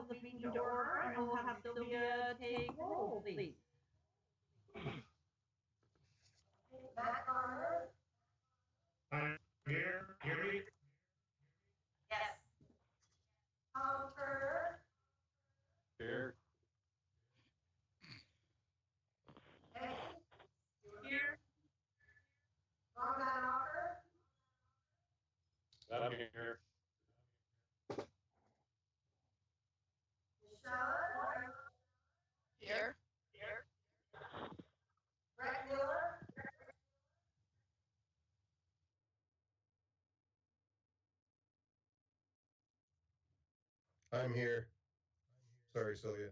the meeting to order, and we'll have Sylvia take roll, please. Matt Garner? I'm here. Hear me? Yes. Tom Turner? Here. Eddie? Here. Ron Van Offer? I'm here. Michelle? Here. Brett Miller? I'm here. Sorry, Sylvia.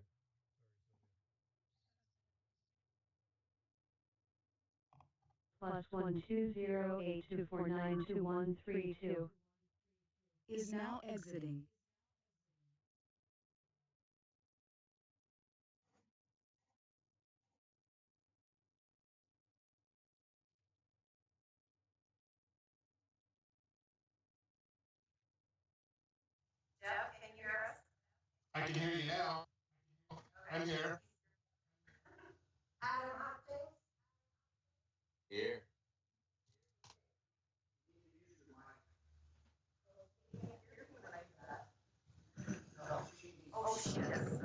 +12082492132 is now exiting. Jeff, can you hear us? I can hear you now. I'm here. Adam Hopkins? Here. Oh, she does.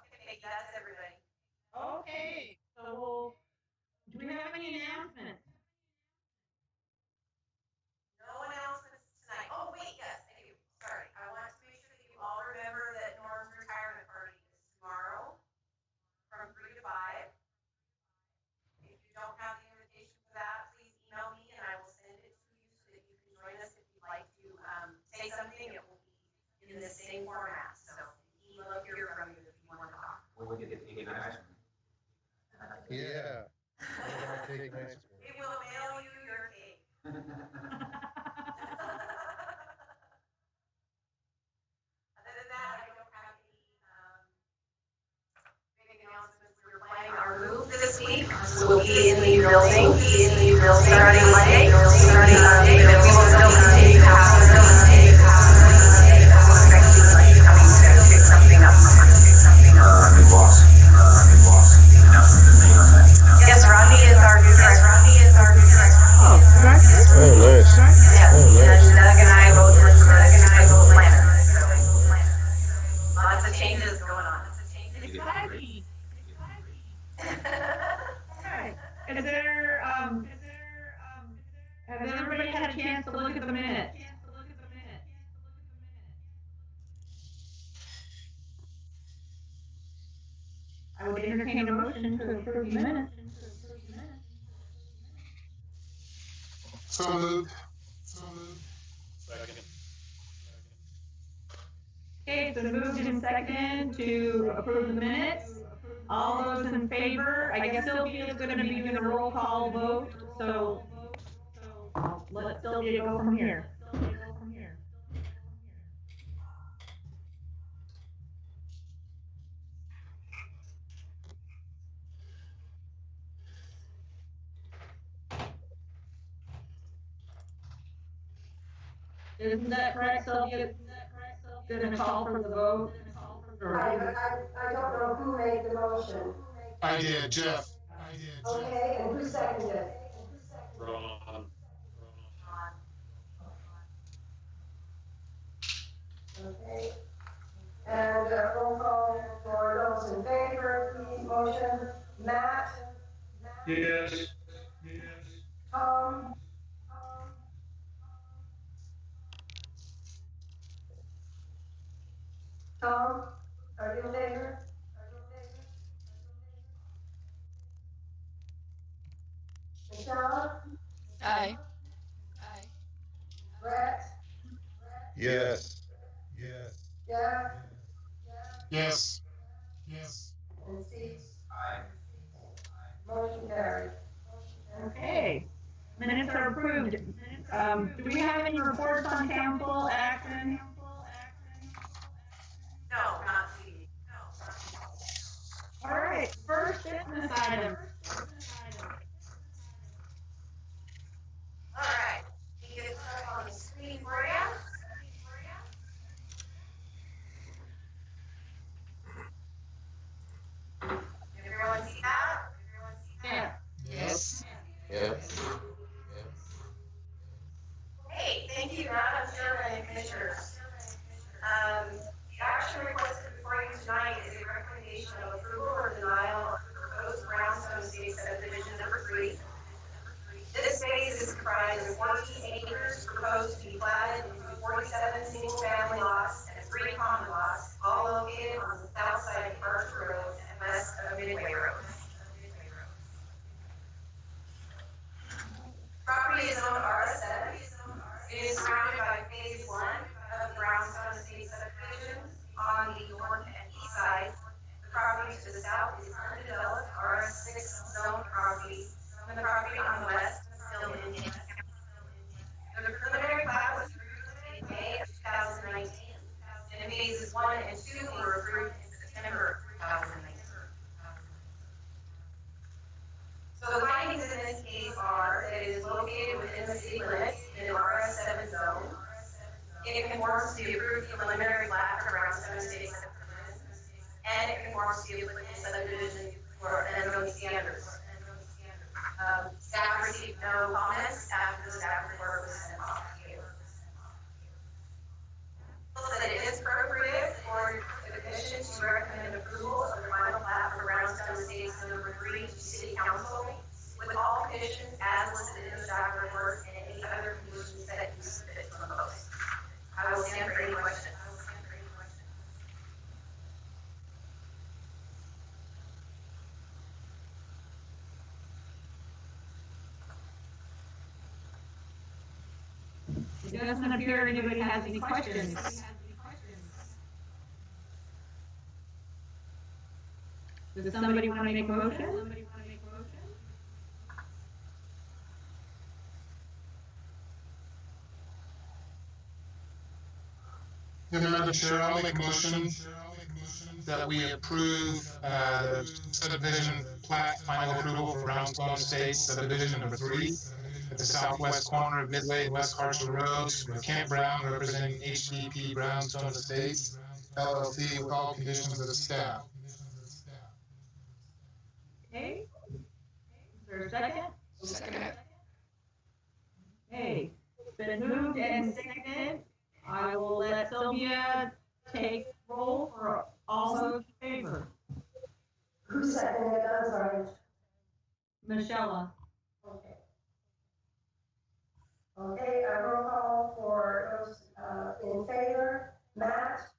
Okay, that's everybody. Okay, so do we have any announcements? No announcements tonight. Oh, wait, yes, I do. Sorry. I want to make sure that you all remember that Norm's retirement party is tomorrow from 3 to 5. If you don't have the invitation for that, please email me and I will send it to you so that you can join us if you'd like to say something. It will be in the same format. So we love to hear from you if you want to talk. Well, we get cake and ice cream. Yeah. Take nice one. We will mail you your cake. Other than that, I don't have any big announcements. We're planning our move this week. We'll be in the new building, starting Monday. And then we will still continue to have coming to pick something up. New boss. Announcement been made on that. Yes, Rodney is our new director. Oh, correct. Oh, nice. Yes, Oh, nice. and Doug and I both work for the both planners. Lots of changes going on. Exciting. Alright, is there, has everybody had a chance to look at the minutes? I would entertain a motion to approve the minutes. So moved. Second. Okay, it's been moved and seconded to approve the minutes. All those in favor, I guess Sylvia is gonna be doing a roll call vote, so let Sylvia go from here. Isn't that correct, Sylvia? Gonna call for the vote? I don't know who made the motion. I did, Jeff. Okay, and who seconded? Ron. Okay. And roll call for those in favor of the motion. Matt? Yes. Tom? Tom, are you in favor? Michelle? Aye. Brett? Yes. Jeff? Yes. And Steve? Aye. Motion carried. Okay, minutes are approved. Do we have any reports on council action? All right, first business item. All right, you get stuff on the screen for you. Everyone see that? Yeah. Yes. Yep. Hey, thank you, Madam Chairman and Commissioners. The action requested before you tonight is a recommendation of approval or denial of proposed brownstone estate subdivision number 3. This phase is comprised of 14 acres proposed to be platted into 47 single-family lots and 3 common lots, all located on the south side of Parker Road and west of Midway Road. Property is owned RS7. It is surrounded by phase 1 of the Brownstone Estate subdivision on the north and east side. The property to the south is undeveloped RS6 zone property, and the property on the west is still in Yankee County. The preliminary plat was approved in May of 2019, and phases 1 and 2 were approved in September 2019. So the findings in this case are that it is located within the city limits in an RS7 zone. It conforms to the approved preliminary plat for Brownstone Estate subdivision, and it conforms to the applicable subdivision for NOD standards. Staff received no comments after the staff report was sent off to you. That it is appropriate for the commission to recommend approval of the final plat for Brownstone Estates number 3 to City Council with all conditions as listed in the staff report and any other conditions that you submit to the post. I will stand for any questions. It doesn't appear anybody has any questions. Does somebody want to make a motion? Yeah, Madam Chair, I'll make a motion that we approve, the subdivision plat final approval for Brownstone Estates subdivision number 3 at the southwest corner of Midway and West Carson Roads with Kent Brown representing HDP Brownstone Estates LLC with all conditions of the staff. Okay. Is there a second? Second. Okay, it's been moved and seconded. I will let Sylvia take roll for all those in favor. Who seconded it? I'm sorry. Michelle. Okay. Okay, a roll call for those in favor. Matt?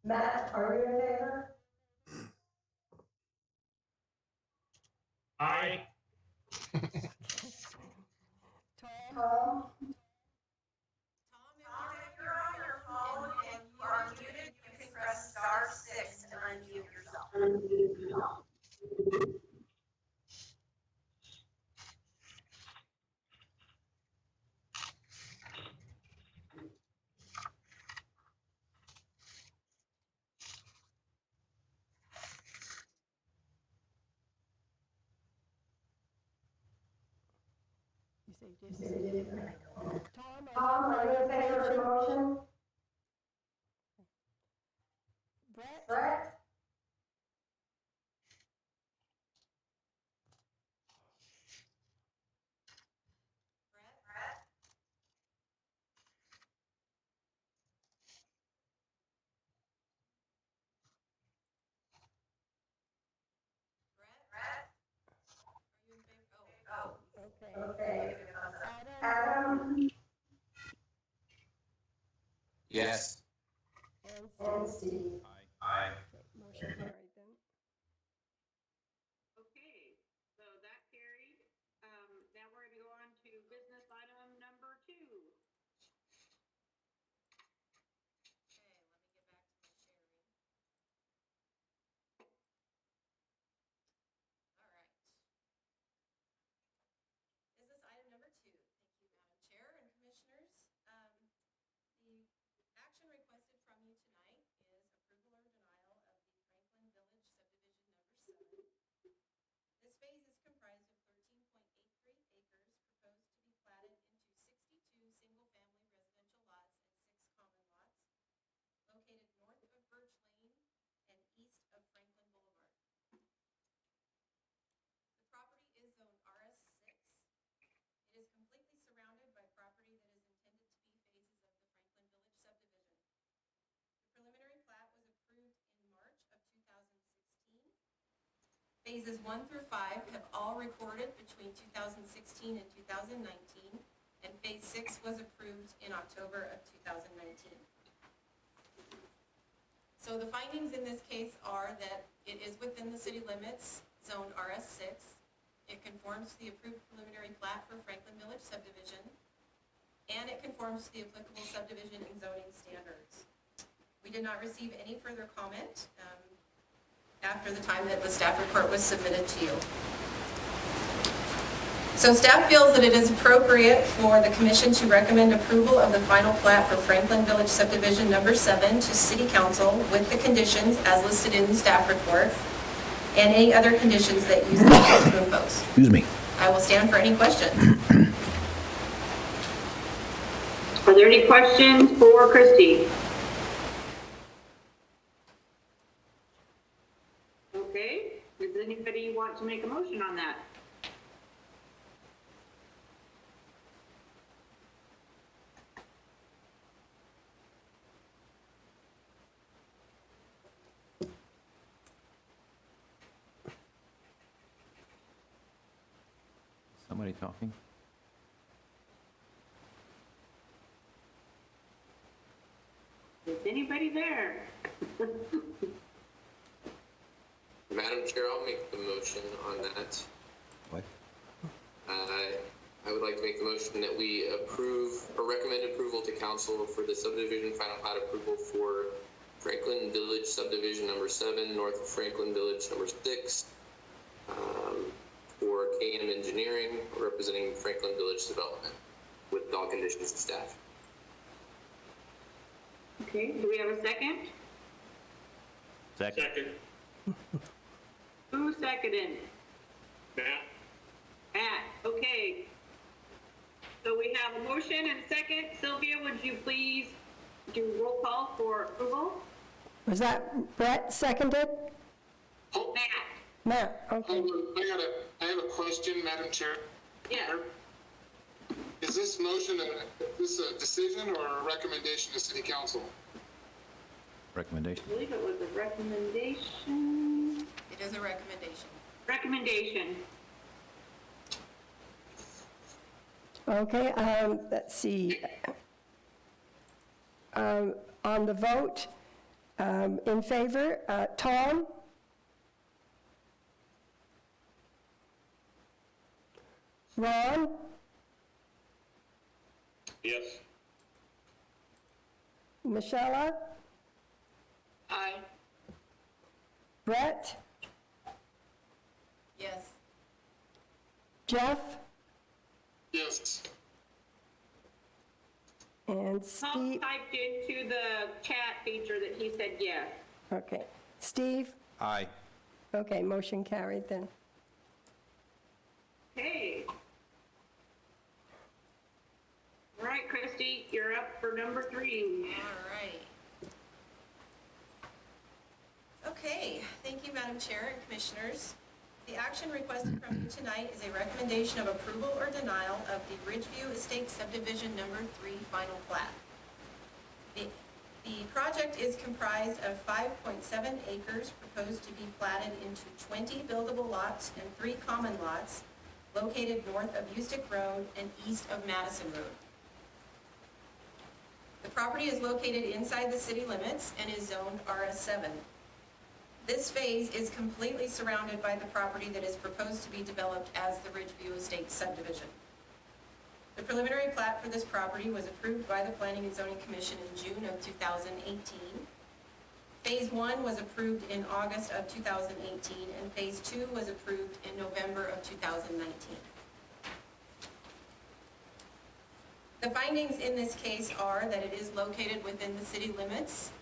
Matt, are you in favor? Aye. Tom? Tom, if you're on your phone and you are muted, you can press *6 to unmute yourself. Tom, are you in favor of the motion? Brett? Okay. Adam? Yes. And Steve? Aye. Motion carried then. Okay, so that carried. Now we're gonna go on to business item number 2. Business item number 2. Thank you, Madam Chair and Commissioners. The action Phases 1 through 5 have all recorded between 2016 and 2019, and Phase 6 was approved in October of 2019. So the findings in this case are that it is within the city limits, zone RS6. It conforms to the approved preliminary plat for Franklin Village subdivision, and it conforms to the applicable subdivision and zoning standards. We did not receive any further comment after the time that the staff report was submitted to you. So staff feels that it is appropriate for the commission to recommend approval of the final plat for Franklin Village subdivision number 7 to City Council with the conditions as listed in the staff report and any other conditions that you wish to impose. Excuse me. I will stand for any questions. Are there any questions for Christie? Okay, does anybody want to make a motion on that? Somebody talking? Is anybody there? Madam Chair, I'll make the motion on that. What? I would like to make the motion that we approve or recommend approval to council for the subdivision final plat approval for Franklin Village subdivision number 7, north of Franklin Village number 6, for K&M Engineering representing Franklin Village Development with all conditions of staff. Okay, do we have a second? Second. Who seconded? Matt? Matt, okay. So we have a motion and a second. Sylvia, would you please do roll call for approval? Was that Brett seconded? Oh, Matt, Matt, okay. I have a question, Madam Chair. yeah. Is this motion, is this a decision or a recommendation to City Council? Recommendation. I believe it was a recommendation. It is a recommendation. Recommendation. Okay, let's see. On the vote, in favor, Tom? Ron? Yes. Michelle? Aye. Brett? Yes. Jeff? Yes. And Tom Steve? typed into the chat feature that he said yes. Okay. Steve? Aye. Okay, motion carried then. Okay. All right, Christie, you're up for number 3. All right. Okay, thank you, Madam Chair and Commissioners. The action requested from you tonight is a recommendation of approval or denial of the Ridgeview Estates Subdivision Number 3 final plat. The project is comprised of 5.7 acres proposed to be platted into 20 buildable lots and 3 common lots located north of Ustick Road and east of Madison Road. The property is located inside the city limits and is zoned RS7. This phase is completely surrounded by the property that is proposed to be developed as the Ridgeview Estates subdivision. The preliminary plat for this property was approved by the Planning and Zoning Commission in June of 2018. Phase 1 was approved in August of 2018, and Phase 2 was approved in November of 2019. The findings in this case are that it is located within the city limits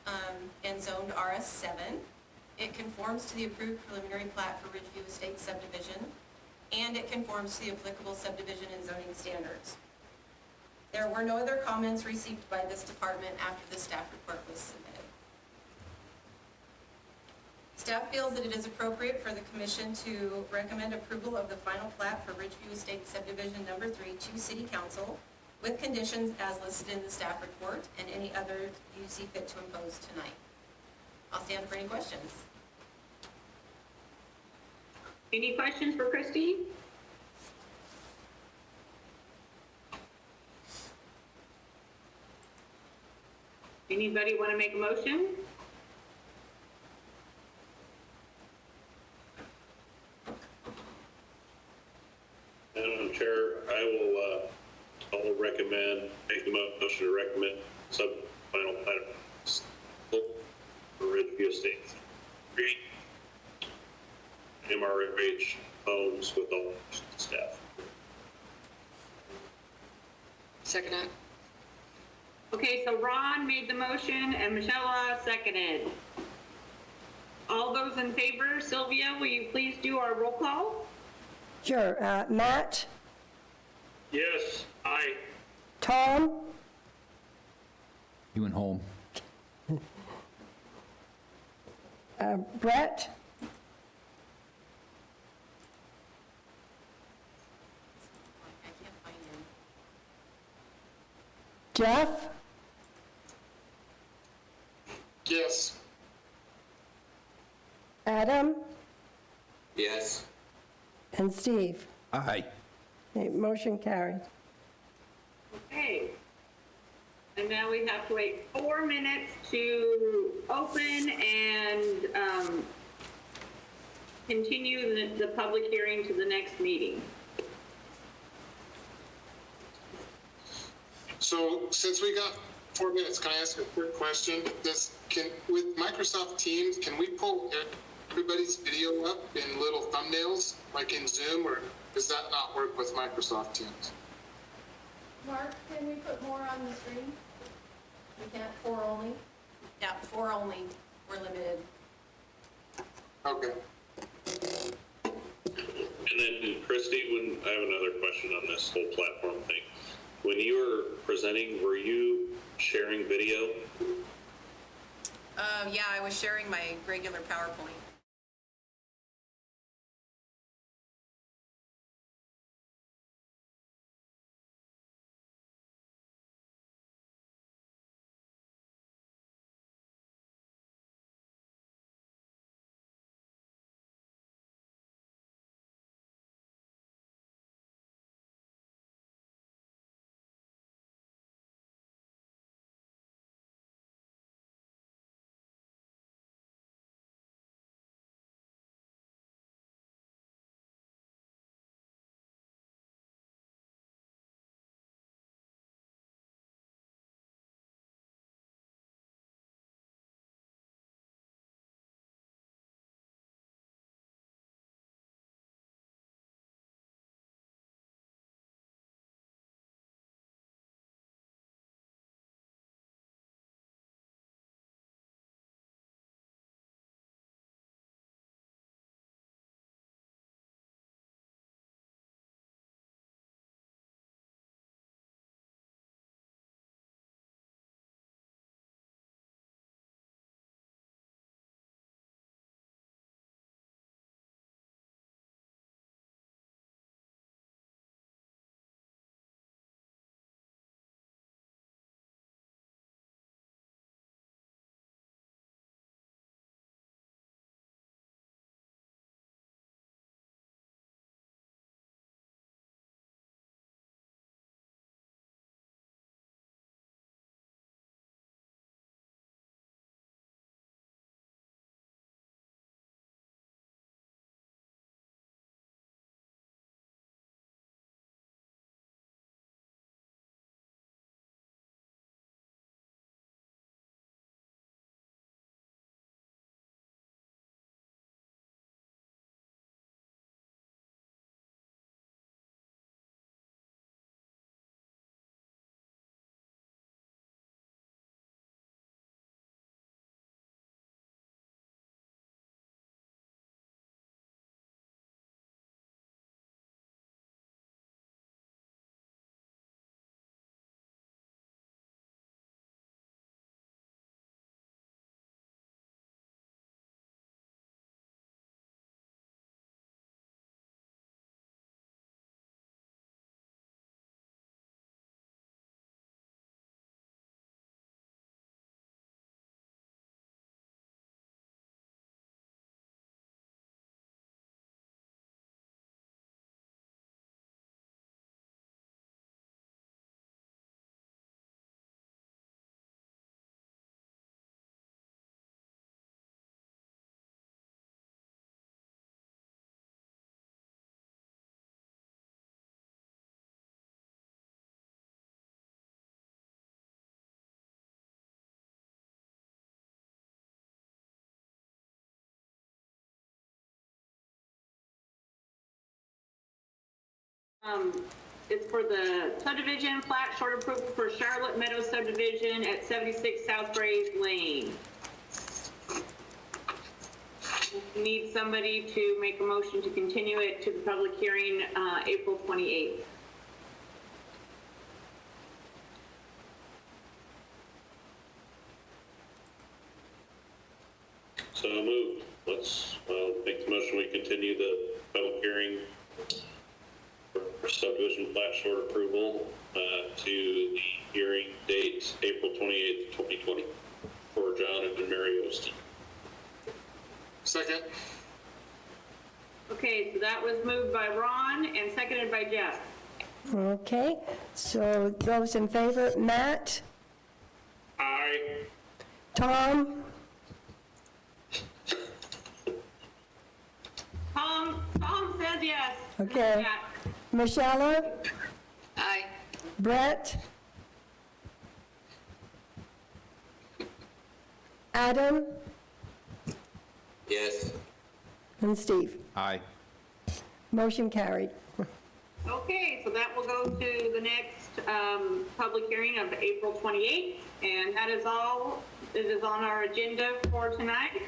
and zoned RS7. It conforms to the approved preliminary plat for Ridgeview Estates subdivision, and it conforms to the applicable subdivision and zoning standards. There were no other comments received by this department after the staff report was submitted. Staff feels that it is appropriate for the commission to recommend approval of the final plat for Ridgeview Estates subdivision number 3 to City Council with conditions as listed in the staff report and any other you see fit to impose tonight. I'll stand for any questions. Any questions for Christie? Anybody want to make a motion? Madam Chair, I will recommend, make the motion to recommend final item for Ridgeview Estates. MRH homes with all staff. Second it. Okay, so Ron made the motion and Michelle seconded. All those in favor, Sylvia, will you please do our roll call? Sure. Matt, Yes, aye. Tom, You and home. Brett, Jeff, Yes. Adam, Yes. and Steve. Aye. Okay, motion carried. Okay. And now we have to wait 4 minutes to open and continue the public hearing to the next meeting. So since we got 4 minutes, can I ask a quick question? With Microsoft Teams, can we pull everybody's video up in little thumbnails, like in Zoom, or does that not work with Microsoft Teams? Mark, can we put more on the screen? We can't, 4 only? Yeah, 4 only, we're limited. Okay. And then Christie, I have another question on this whole platform thing. When you were presenting, were you sharing video? Yeah, I was sharing my regular PowerPoint. It's for the subdivision plat short approval for Charlotte Meadows subdivision at 76 South Grays Lane. Need somebody to make a motion to continue it to the public hearing, April 28th. So moved. Let's, make the motion, we continue the public hearing for subdivision plat short approval, to the hearing date, April 28th, 2020, for John and Mary Osteen. Second. Okay, so that was moved by Ron and seconded by Jeff. Okay, so those in favor, Matt, Aye. Tom, Tom says yes. Okay. Yeah. Michelle, Aye. Brett, Adam, Yes. and Steve. Aye. Motion carried. Okay, so that will go to the next public hearing of April 28th, and that is all that is on our agenda for tonight.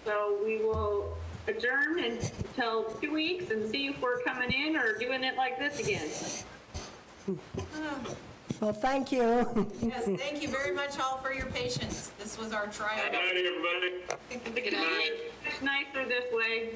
So we will adjourn until 2 weeks and see if we're coming in or doing it like this again. Well, thank you. Yes, thank you very much all for your patience. This was our trial. Good night, everybody. Good night. It's nicer this way.